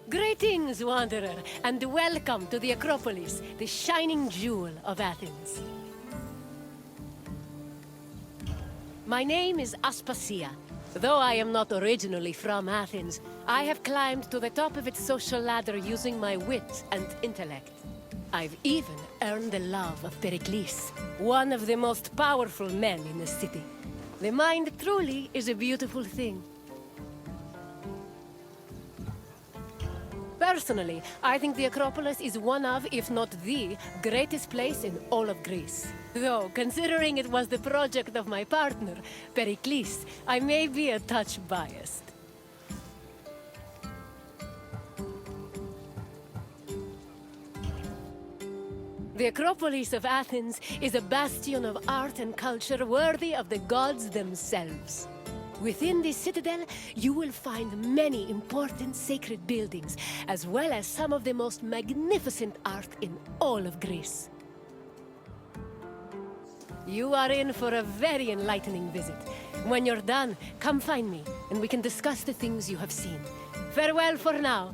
Greetings, wanderer, and welcome to the Akropolis, the shining jewel of Athens. My name is Aspasia. Though I am not originally from Athens, I have climbed to the top of its social ladder using my wit and intellect. I've even earned the love of Pericles, one of the most powerful men in the city. The mind truly is a beautiful thing. Personally, I think the Acropolis is one of, if not the, greatest place in all of Greece. Though, considering it was the project of my partner, Pericles, I may be a touch biased. The Acropolis of Athens is a bastion of art and culture worthy of the gods themselves. Within this citadel, you will find many important sacred buildings, as well as some of the most magnificent art in all of Greece. You are in for a very enlightening visit. When you're done, come find me, and we can discuss the things you have seen. Farewell for now.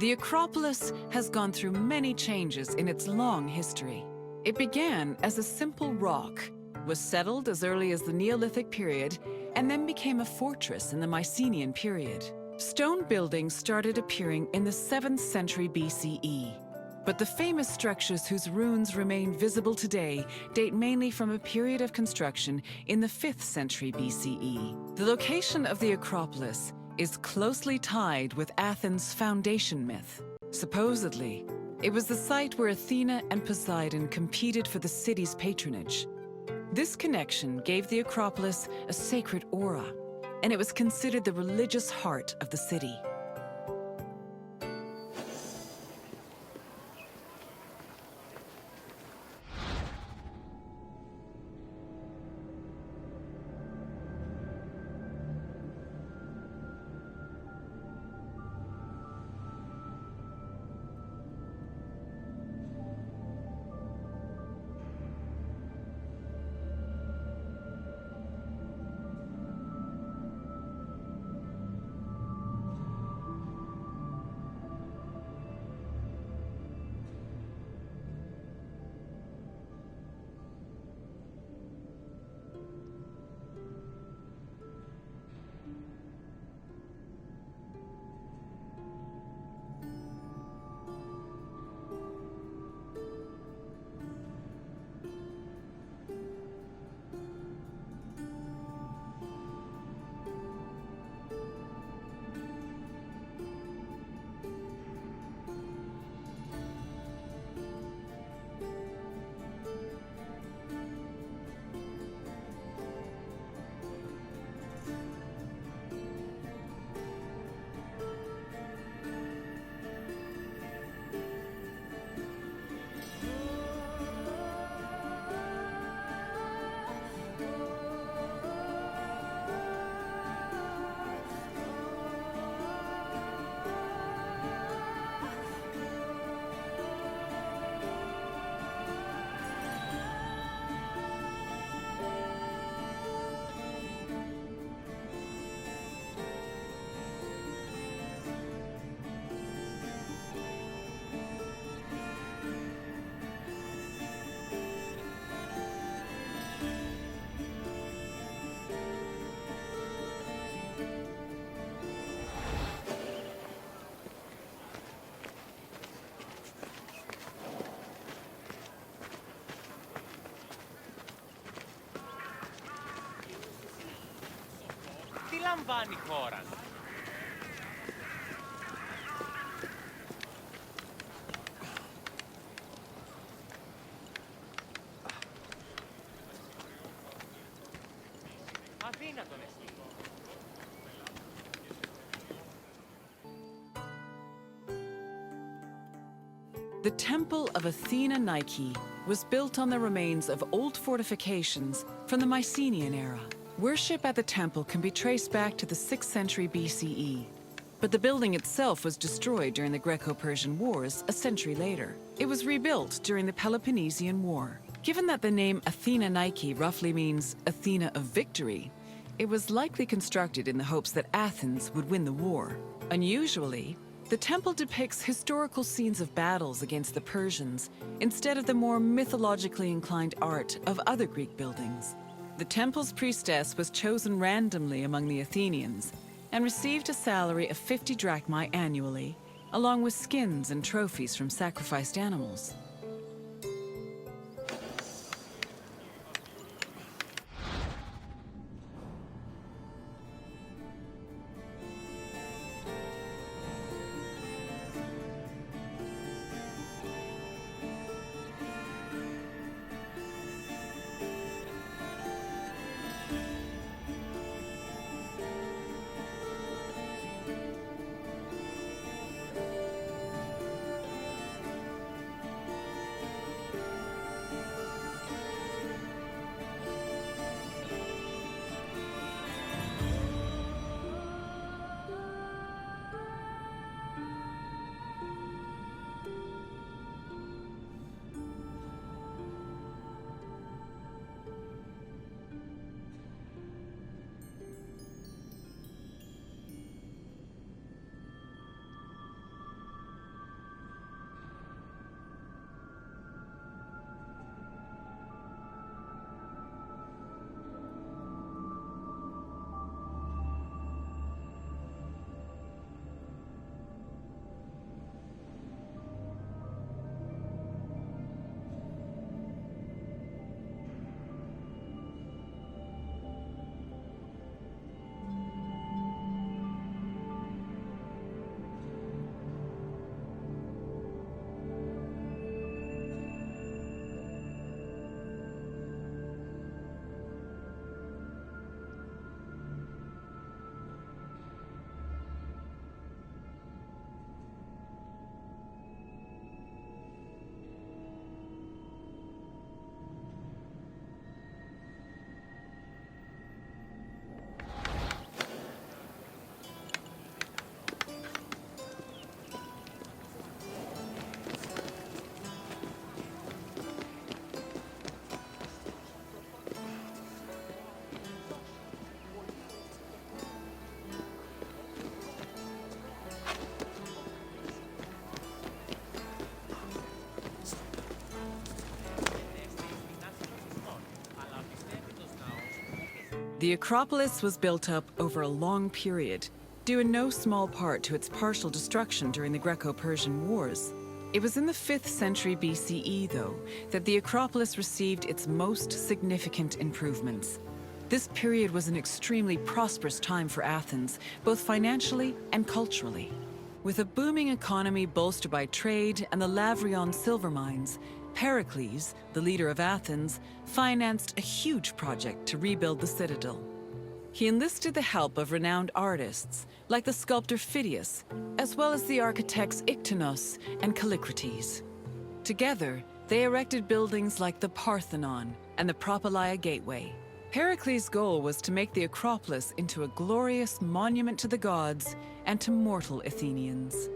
The Acropolis has gone through many changes in its long history. It began as a simple rock, was settled as early as the Neolithic period, and then became a fortress in the Mycenaean period. Stone buildings started appearing in the 7th century BCE. But the famous structures whose ruins remain visible today date mainly from a period of construction in the 5th century BCE. The location of the Acropolis is closely tied with Athens' foundation myth. Supposedly, it was the site where Athena and Poseidon competed for the city's patronage. This connection gave the Acropolis a sacred aura, and it was considered the religious heart of the city. Τι λαμβάνει η χώρα? Αδύνατον εσύ. The Temple of Athena Nike was built on the remains of old fortifications from the Mycenaean era. Worship at the temple can be traced back to the 6th century BCE, but the building itself was destroyed during the Greco-Persian Wars a century later. It was rebuilt during the Peloponnesian War. Given that the name Athena Nike roughly means Athena of victory, it was likely constructed in the hopes that Athens would win the war. Unusually, the temple depicts historical scenes of battles against the Persians instead of the more mythologically inclined art of other Greek buildings. The temple's priestess was chosen randomly among the Athenians and received a salary of 50 drachmae annually, along with skins and trophies from sacrificed animals. The Acropolis was built up over a long period, due in no small part to its partial destruction during the Greco-Persian Wars. It was in the 5th century BCE, though, that the Acropolis received its most significant improvements. This period was an extremely prosperous time for Athens, both financially and culturally. With a booming economy bolstered by trade and the Lavrion silver mines, Pericles, the leader of Athens, financed a huge project to rebuild the citadel. He enlisted the help of renowned artists, like the sculptor Phidias, as well as the architects Iktinos and Callicrates. Together, they erected buildings like the Parthenon and the Propylaea Gateway. Pericles' goal was to make the Acropolis into a glorious monument to the gods and to mortal Athenians.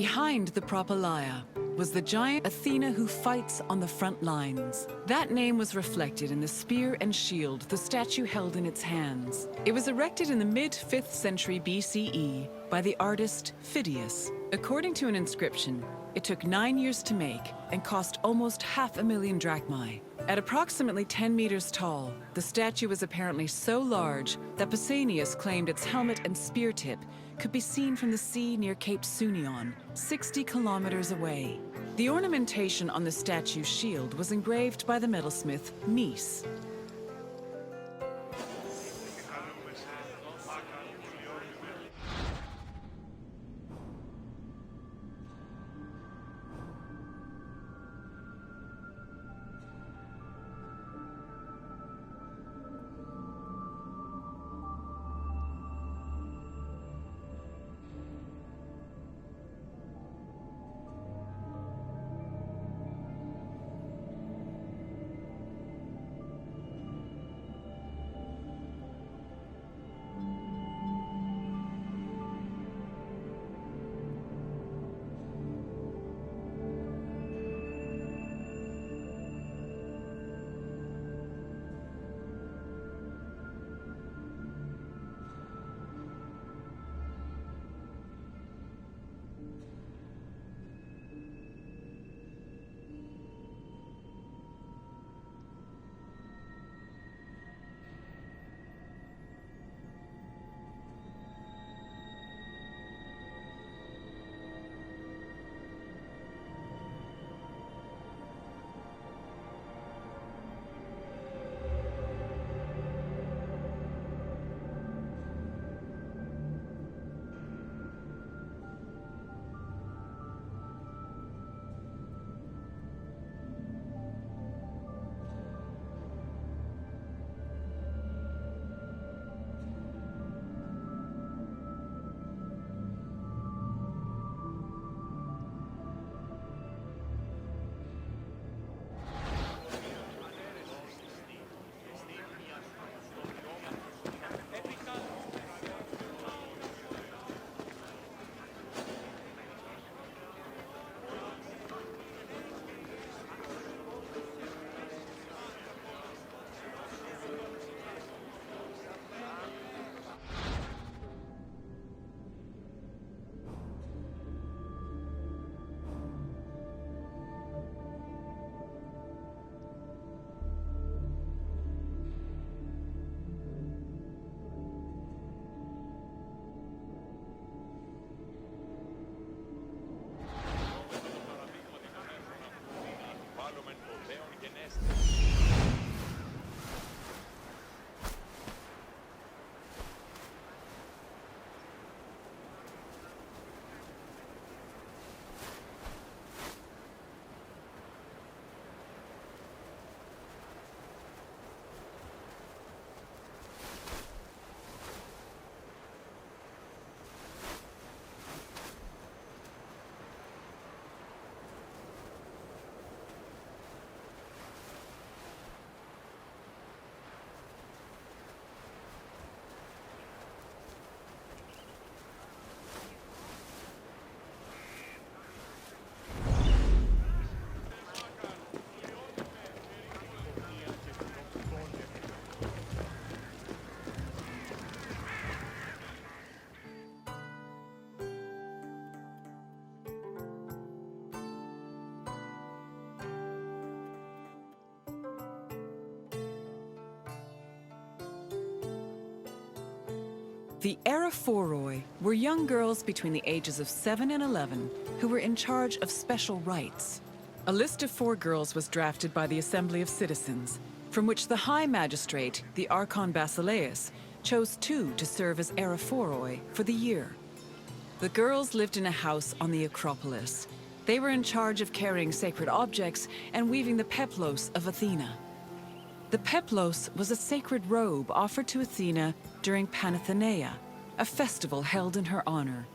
Behind the Propylaea was the giant Athena who fights on the front lines. That name was reflected in the spear and shield the statue held in its hands. It was erected in the mid-5th century BCE by the artist Phidias. According to an inscription, it took 9 years to make and cost almost 500,000 drachmae. At approximately 10 meters tall, the statue was apparently so large that Pausanias claimed its helmet and spear tip could be seen from the sea near Cape Sunion, 60 kilometers away. The ornamentation on the statue's shield was engraved by the metalsmith Mies. The Aerophoroi were young girls between the ages of 7 and 11 who were in charge of special rites. A list of 4 girls was drafted by the Assembly of Citizens, from which the High Magistrate, the Archon Basileus, chose 2 to serve as Aerophoroi for the year. The girls lived in a house on the Akropolis. They were in charge of carrying sacred objects and weaving the peplos of Athena. The peplos was a sacred robe offered to Athena during Panathenaea, a festival held in her honor.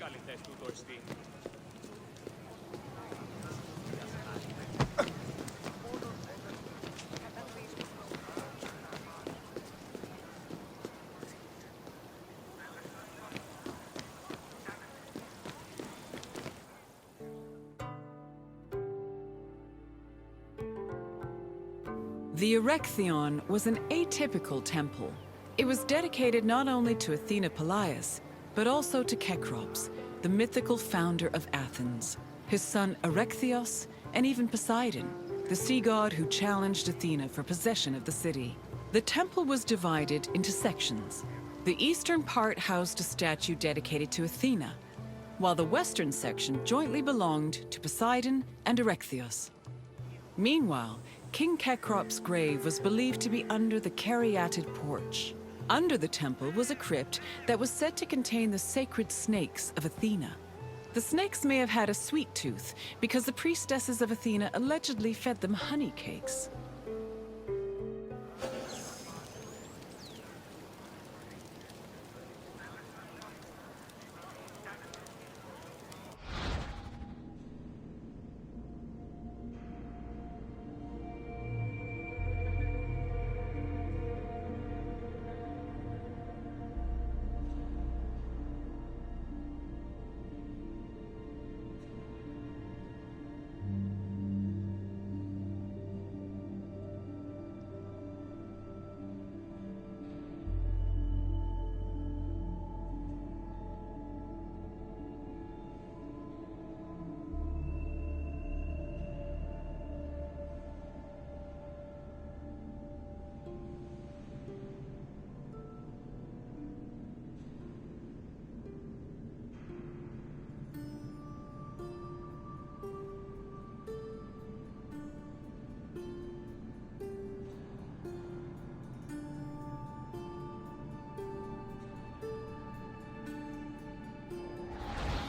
καλύτερες τούτο εστί. The Erechtheion was an atypical temple. It was dedicated not only to Athena Polias, but also to Kekrops, the mythical founder of Athens, his son Erechtheos, and even Poseidon, the sea god who challenged Athena for possession of the city. The temple was divided into sections. The eastern part housed a statue dedicated to Athena, while the western section jointly belonged to Poseidon and Erechtheos. Meanwhile, King Kekrop's grave was believed to be under the caryatid porch. Under the temple was a crypt that was said to contain the sacred snakes of Athena. The snakes may have had a sweet tooth because the priestesses of Athena allegedly fed them honey cakes.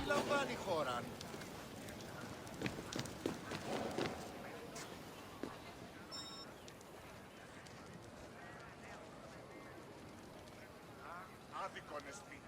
λαμβάνει χώρα. Άδικον εστί.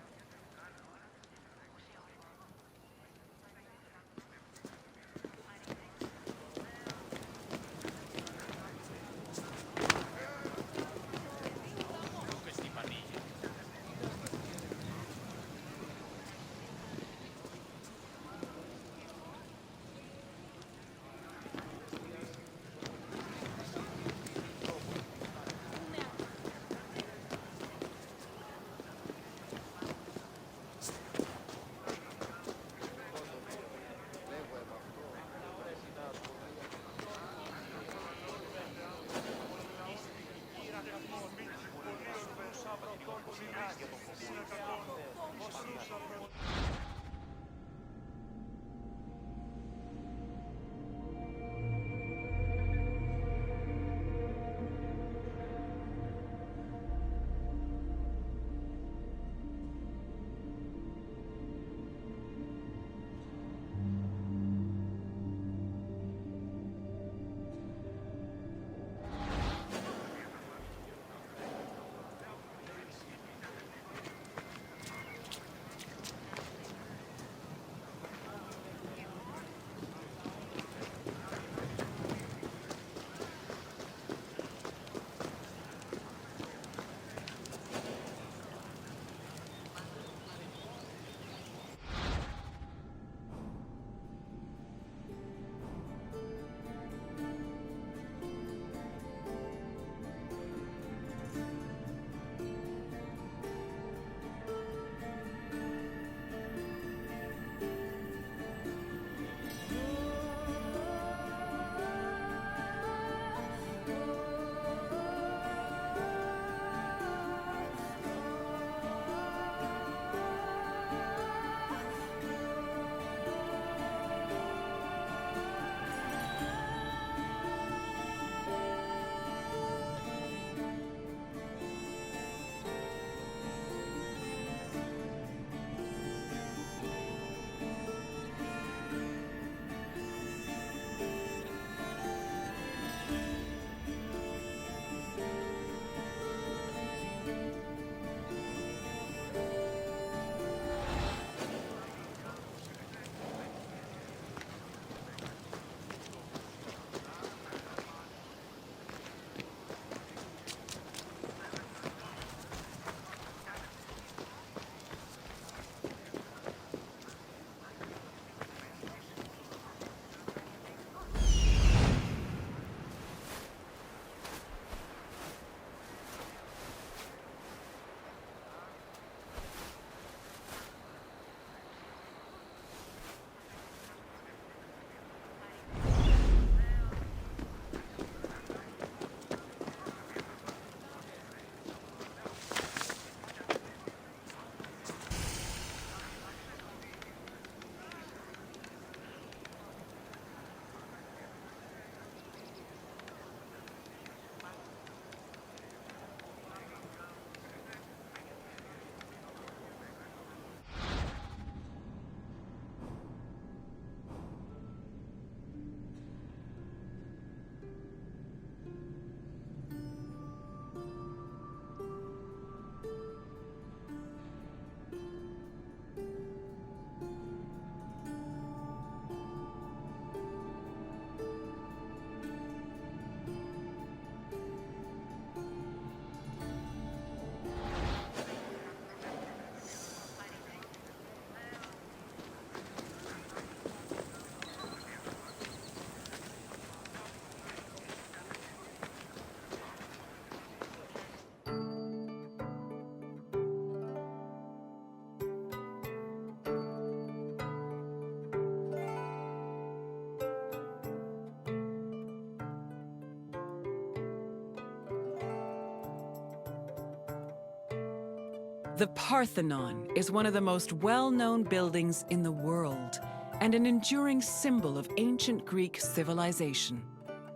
The Parthenon is one of the most well-known buildings in the world and an enduring symbol of ancient Greek civilization.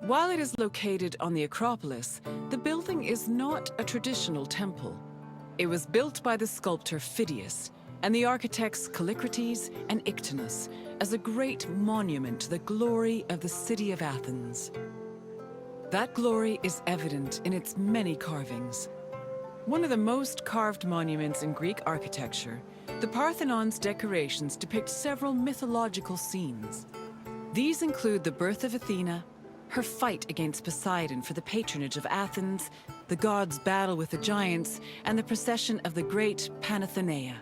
While it is located on the Akropolis, the building is not a traditional temple. It was built by the sculptor Phidias and the architects Callicrates and Ictinus as a great monument to the glory of the city of Athens. That glory is evident in its many carvings. One of the most carved monuments in Greek architecture, the Parthenon's decorations depict several mythological scenes. These include the birth of Athena, her fight against Poseidon for the patronage of Athens, the gods' battle with the giants, and the procession of the great Panathenaea.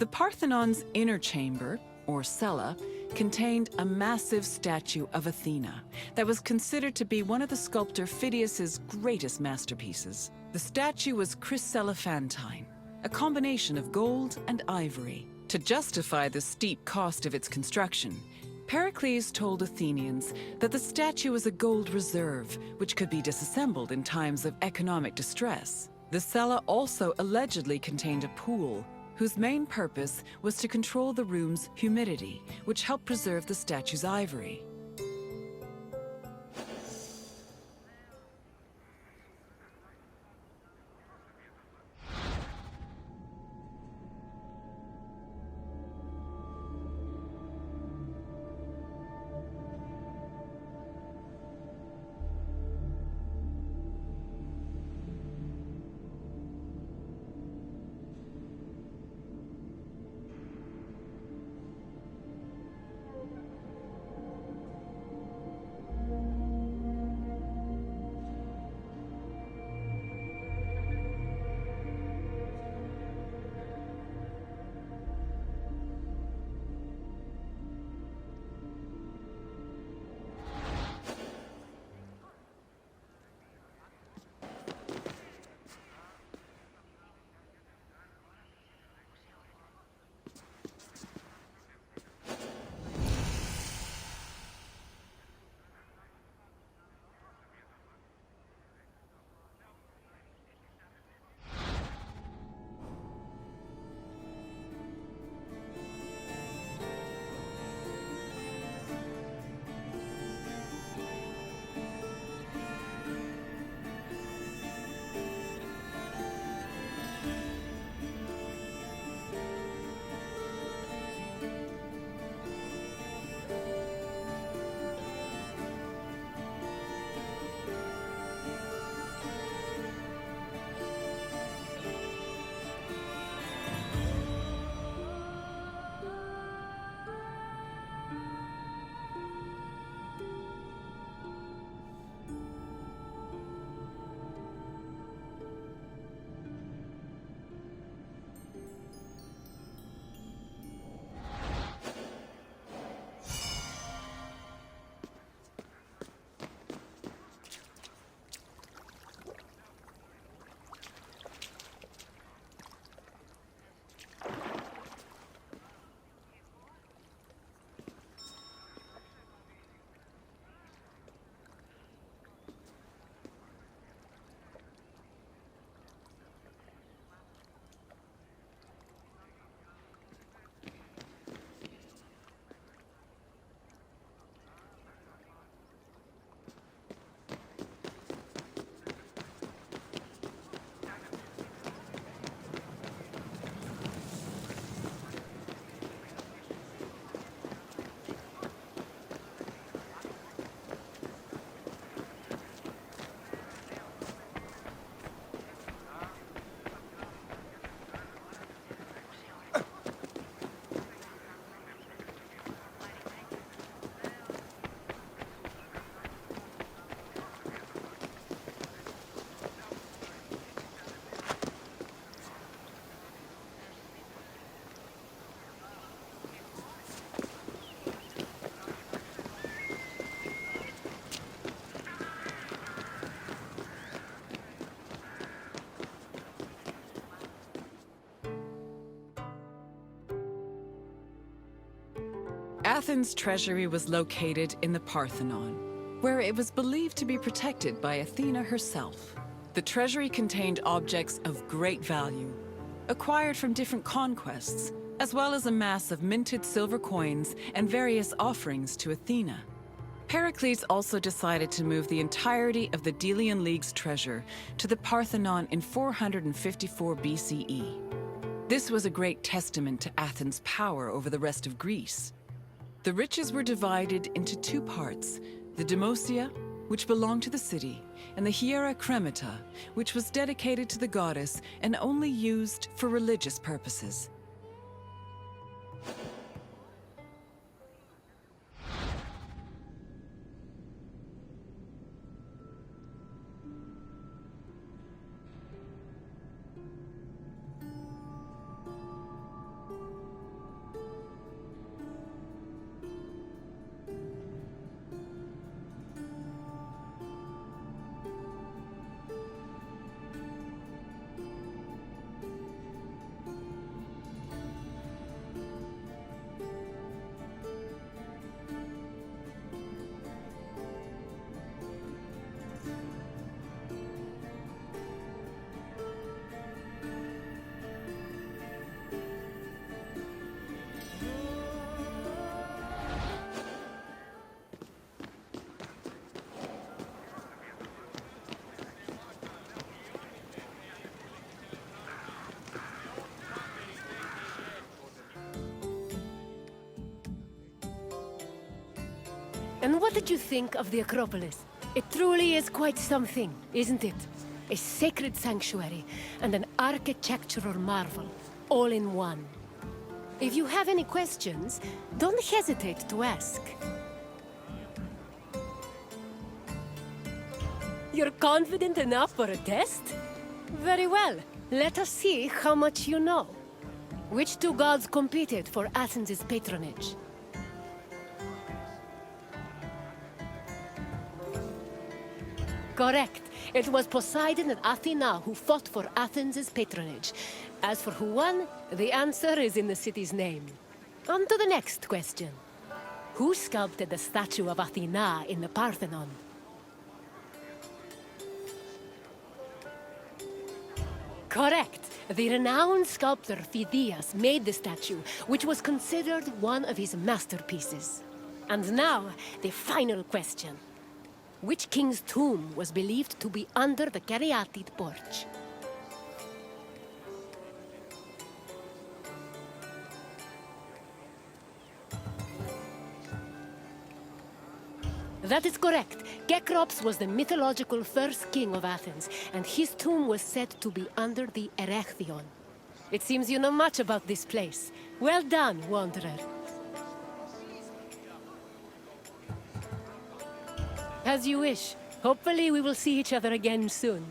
The Parthenon's inner chamber, or cella, contained a massive statue of Athena that was considered to be one of the sculptor Phidias's greatest masterpieces. The statue was chryselephantine, a combination of gold and ivory. To justify the steep cost of its construction, Pericles told Athenians that the statue was a gold reserve which could be disassembled in times of economic distress. The cella also allegedly contained a pool whose main purpose was to control the room's humidity, which helped preserve the statue's ivory. Athens' treasury was located in the Parthenon, where it was believed to be protected by Athena herself. The treasury contained objects of great value, acquired from different conquests, as well as a mass of minted silver coins and various offerings to Athena. Pericles also decided to move the entirety of the Delian League's treasure to the Parthenon in 454 BCE. This was a great testament to Athens' power over the rest of Greece. The riches were divided into two parts, the Demosia, which belonged to the city, and the Hiera Cremata, which was dedicated to the goddess and only used for religious purposes. And what did you think of the Acropolis? It truly is quite something, isn't it? A sacred sanctuary and an architectural marvel, all in one. If you have any questions, don't hesitate to ask. You're confident enough for a test? Very well. Let us see how much you know. Which two gods competed for Athens' patronage? Correct. It was Poseidon and Athena who fought for Athens' patronage. As for who won, the answer is in the city's name. On to the next question. Who sculpted the statue of Athena in the Parthenon? Correct. The renowned sculptor Phidias made the statue, which was considered one of his masterpieces. And now, the final question. Which king's tomb was believed to be under the caryatid porch? That is correct. Akropolis was the mythological first king of Athens, and his tomb was said to be under the Erechtheion. It seems you know much about this place. Well done, wanderer. As you wish. Hopefully we will see each other again soon.